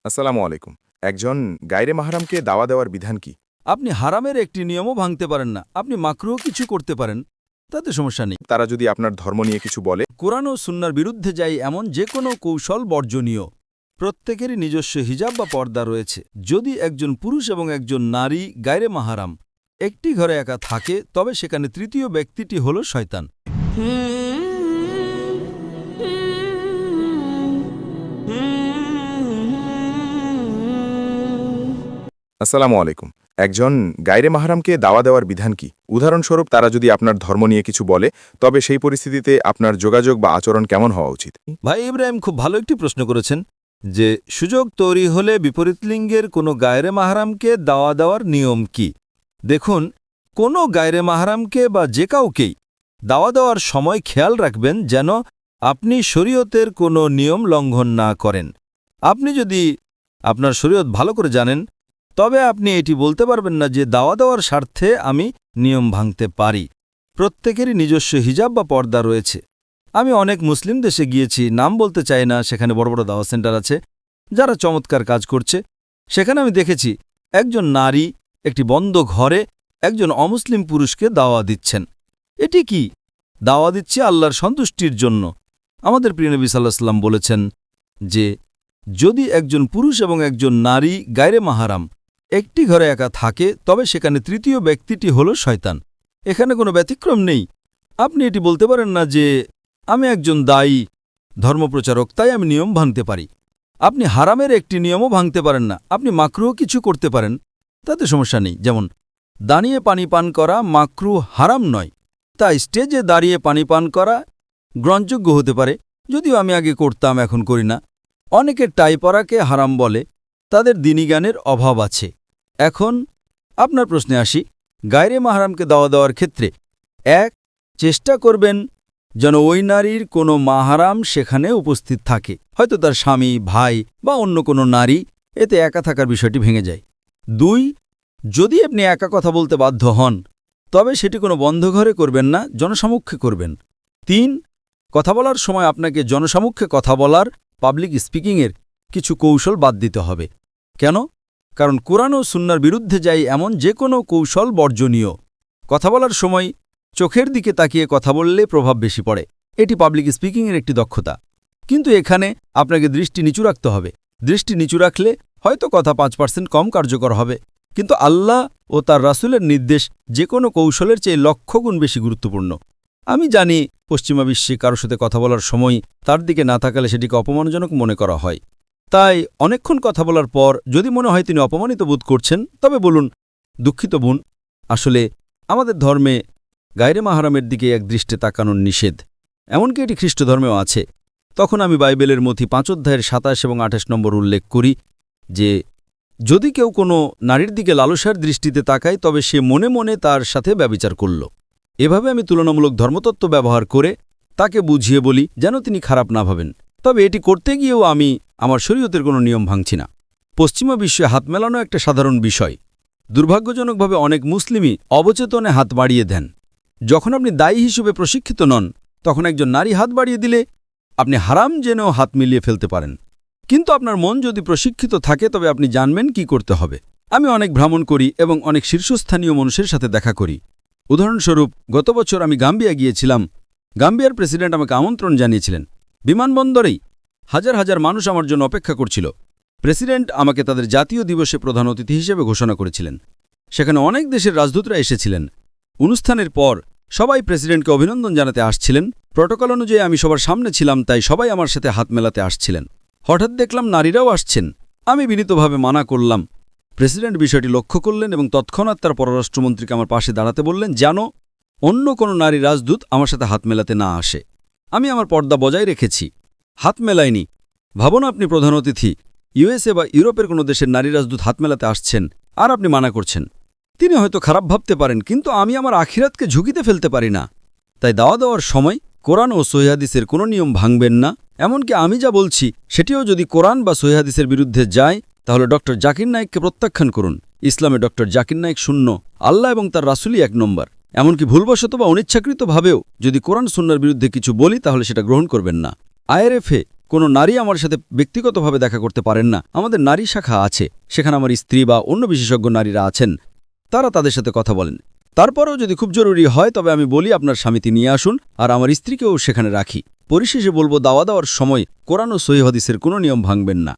আসসালামু আলাইকুম। একজন গায়রে মাহরামকে দাওয়া দেওয়ার বিধান কি? আপনি হারামের একটি নিয়মও ভাঙতে পারেন না, আপনি মাকরুহ কিছু করতে পারেন, তাতে সমস্যা নেই। তারা যদি আপনার ধর্ম নিয়ে কিছু বলে? কোরআন ও সুন্নার বিরুদ্ধে যায় এমন যে কোনো কৌশল বর্জনীয়। প্রত্যেকেরই নিজস্ব হিজাব বা পর্দা রয়েছে। যদি একজন পুরুষ এবং একজন নারী গায়রে মাহারাম একটি ঘরে একা থাকে, তবে সেখানে তৃতীয় ব্যক্তিটি হল শয়তান। আসসালামু আলাইকুম। একজন গায়রে মাহরামকে দাওয়া দেওয়ার বিধান কি? উদাহরণস্বরূপ তারা যদি আপনার ধর্ম নিয়ে কিছু বলে, তবে সেই পরিস্থিতিতে আপনার যোগাযোগ বা আচরণ কেমন হওয়া উচিত? ভাই ইব্রাহিম খুব ভালো একটি প্রশ্ন করেছেন যে সুযোগ তৈরি হলে বিপরীত লিঙ্গের কোনো গায়রে মাহরামকে দাওয়া দেওয়ার নিয়ম কি। দেখুন, কোনো গায়রে মাহরামকে বা যে কাউকেই দাওয়া দেওয়ার সময় খেয়াল রাখবেন যেন আপনি শরীয়তের কোনো নিয়ম লঙ্ঘন না করেন। আপনি যদি আপনার শরীয়ত ভালো করে জানেন, তবে আপনি এটি বলতে পারবেন না যে দাওয়া দেওয়ার স্বার্থে আমি নিয়ম ভাঙতে পারি। প্রত্যেকেরই নিজস্ব হিজাব বা পর্দা রয়েছে। আমি অনেক মুসলিম দেশে গিয়েছি, নাম বলতে চাই না, সেখানে বড় বড় দাওয়া সেন্টার আছে যারা চমৎকার কাজ করছে। সেখানে আমি দেখেছি একজন নারী একটি বন্ধ ঘরে একজন অমুসলিম পুরুষকে দাওয়া দিচ্ছেন। এটি কি? দাওয়া দিচ্ছে আল্লাহর সন্তুষ্টির জন্য। আমাদের প্রিয় নবী সাল্লাল্লাহু আলাইহি ওয়াসাল্লাম বলেছেন যে যদি একজন পুরুষ এবং একজন নারী গায়রে মাহারাম একটি ঘরে একা থাকে, তবে সেখানে তৃতীয় ব্যক্তিটি হল শয়তান। এখানে কোনো ব্যতিক্রম নেই। আপনি এটি বলতে পারেন না যে আমি একজন দায়ী ধর্মপ্রচারক, তাই আমি নিয়ম ভাঙতে পারি। আপনি হারামের একটি নিয়মও ভাঙতে পারেন না, আপনি মাকরুহ কিছু করতে পারেন, তাতে সমস্যা নেই। যেমন দাঁড়িয়ে পানি পান করা মাকরুহ, হারাম নয়, তাই স্টেজে দাঁড়িয়ে পানি পান করা গ্রহণযোগ্য হতে পারে, যদিও আমি আগে করতাম, এখন করি না। অনেকে টাই পরাকে হারাম বলে, তাদের দ্বীনি জ্ঞানের অভাব আছে। এখন আপনার প্রশ্নে আসি, গায়রে মাহরামকে দাওয়া দেওয়ার ক্ষেত্রে চেষ্টা করবেন যেন ওই নারীর কোনো মাহারাম সেখানে উপস্থিত থাকে, হয়তো তার স্বামী, ভাই বা অন্য কোনো নারী, এতে একা থাকার বিষয়টি ভেঙে যায়। 2, যদি আপনি একা কথা বলতে বাধ্য হন, তবে সেটি কোনো বন্ধ ঘরে করবেন না, জনসমক্ষে করবেন। 3, কথা বলার সময় আপনাকে জনসমক্ষে কথা বলার, পাবলিক স্পিকিংয়ের কিছু কৌশল বাদ দিতে হবে। কেন? কারণ কোরআন ও সুন্নার বিরুদ্ধে যায় এমন যে কোনো কৌশল বর্জনীয়। কথা বলার সময় চোখের দিকে তাকিয়ে কথা বললে প্রভাব বেশি পড়ে, এটি পাবলিক স্পিকিংয়ের একটি দক্ষতা। কিন্তু এখানে আপনাকে দৃষ্টি নিচু রাখতে হবে। দৃষ্টি নিচু রাখলে হয়তো কথা 5% কম কার্যকর হবে, কিন্তু আল্লাহ ও তার রাসূলের নির্দেশ যে কোনো কৌশলের চেয়ে লক্ষ গুণ বেশি গুরুত্বপূর্ণ। আমি জানি পশ্চিমা বিশ্বে কারোর সাথে কথা বলার সময় তার দিকে না তাকালে সেটিকে অপমানজনক মনে করা হয়। তাই অনেকক্ষণ কথা বলার পর যদি মনে হয় তিনি অপমানিত বোধ করছেন, তবে বলুন, দুঃখিত বোন, আসলে আমাদের ধর্মে গায়রে মাহরামের দিকে এক দৃষ্টে তাকানোর নিষেধ, এমনকি এটি খ্রিস্ট ধর্মেও আছে। তখন আমি বাইবেলের মথি 5 অধ্যায়ের 27 এবং 28 নম্বর উল্লেখ করি যে যদি কেউ কোনো নারীর দিকে লালসার দৃষ্টিতে তাকায়, তবে সে মনে মনে তার সাথে ব্যভিচার করল। এভাবে আমি তুলনামূলক ধর্মতত্ত্ব ব্যবহার করে তাকে বুঝিয়ে বলি যেন তিনি খারাপ না ভাবেন। তবে এটি করতে গিয়েও আমি আমার শরীয়তের কোনো নিয়ম ভাঙছি না। পশ্চিমা বিশ্বে হাত মেলানো একটা সাধারণ বিষয়। দুর্ভাগ্যজনকভাবে অনেক মুসলিমই অবচেতনে হাত বাড়িয়ে দেন। যখন আপনি দায়ী হিসেবে প্রশিক্ষিত নন, তখন একজন নারী হাত বাড়িয়ে দিলে আপনি হারাম জেনেও হাত মিলিয়ে ফেলতে পারেন। কিন্তু আপনার মন যদি প্রশিক্ষিত থাকে, তবে আপনি জানবেন কি করতে হবে। আমি অনেক ভ্রমণ করি এবং অনেক শীর্ষস্থানীয় মানুষের সাথে দেখা করি। উদাহরণস্বরূপ, গত বছর আমি গাম্বিয়া গিয়েছিলাম। গাম্বিয়ার প্রেসিডেন্ট আমাকে আমন্ত্রণ জানিয়েছিলেন। বিমানবন্দরেই হাজার হাজার মানুষ আমার জন্য অপেক্ষা করছিল। প্রেসিডেন্ট আমাকে তাদের জাতীয় দিবসে প্রধান অতিথি হিসেবে ঘোষণা করেছিলেন। সেখানে অনেক দেশের রাজদূতরা এসেছিলেন। অনুষ্ঠানের পর সবাই প্রেসিডেন্টকে অভিনন্দন জানাতে আসছিলেন। প্রটোকল অনুযায়ী আমি সবার সামনে ছিলাম, তাই সবাই আমার সাথে হাত মেলাতে আসছিলেন। হঠাৎ দেখলাম নারীরাও আসছেন। আমি বিনীতভাবে মানা করলাম। প্রেসিডেন্ট বিষয়টি লক্ষ্য করলেন এবং তৎক্ষণাৎ তার পররাষ্ট্রমন্ত্রীকে আমার পাশে দাঁড়াতে বললেন যেন অন্য কোনো নারী রাজদূত আমার সাথে হাত মেলাতে না আসে। আমি আমার পর্দা বজায় রেখেছি, হাত মেলাইনি। ভাবুন, আপনি প্রধান অতিথি, ইউএসএ বা ইউরোপের কোনো দেশের নারী রাজদূত হাত মেলাতে আসছেন, আর আপনি মানা করছেন। তিনি হয়তো খারাপ ভাবতে পারেন, কিন্তু আমি আমার আখিরাতকে ঝুঁকিতে ফেলতে পারি না। তাই দাওয়া দেওয়ার সময় কোরআন ও সহিহ হাদিসের কোনো নিয়ম ভাঙবেন না। এমনকি আমি যা বলছি সেটিও যদি কোরআন বা সহিহ হাদিসের বিরুদ্ধে যায়, তাহলে ডক্টর জাকির নায়েককে প্রত্যাখ্যান করুন। ইসলামে ডক্টর জাকির নায়েক 0, আল্লাহ এবং তার রাসূলই 1 নম্বর। এমনকি ভুলবশত বা অনিচ্ছাকৃতভাবেও যদি কোরআন সুন্নাহর বিরুদ্ধে কিছু বলি, তাহলে সেটা গ্রহণ করবেন না। আইআরএফে কোনো নারী আমার সাথে ব্যক্তিগতভাবে দেখা করতে পারেন না। আমাদের নারী শাখা আছে, সেখানে আমার স্ত্রী বা অন্য বিশেষজ্ঞ নারীরা আছেন, তারা তাদের সাথে কথা বলেন। তারপরেও যদি খুব জরুরি হয় তবে আমি বলি আপনার স্বামীকে নিয়ে আসুন, আর আমার স্ত্রীকেও সেখানে রাখি। পরিশেষে বলবো, দাওয়া দেওয়ার সময় কোরআন ও সহিহ হাদিসের কোনো নিয়ম ভাঙবেন না।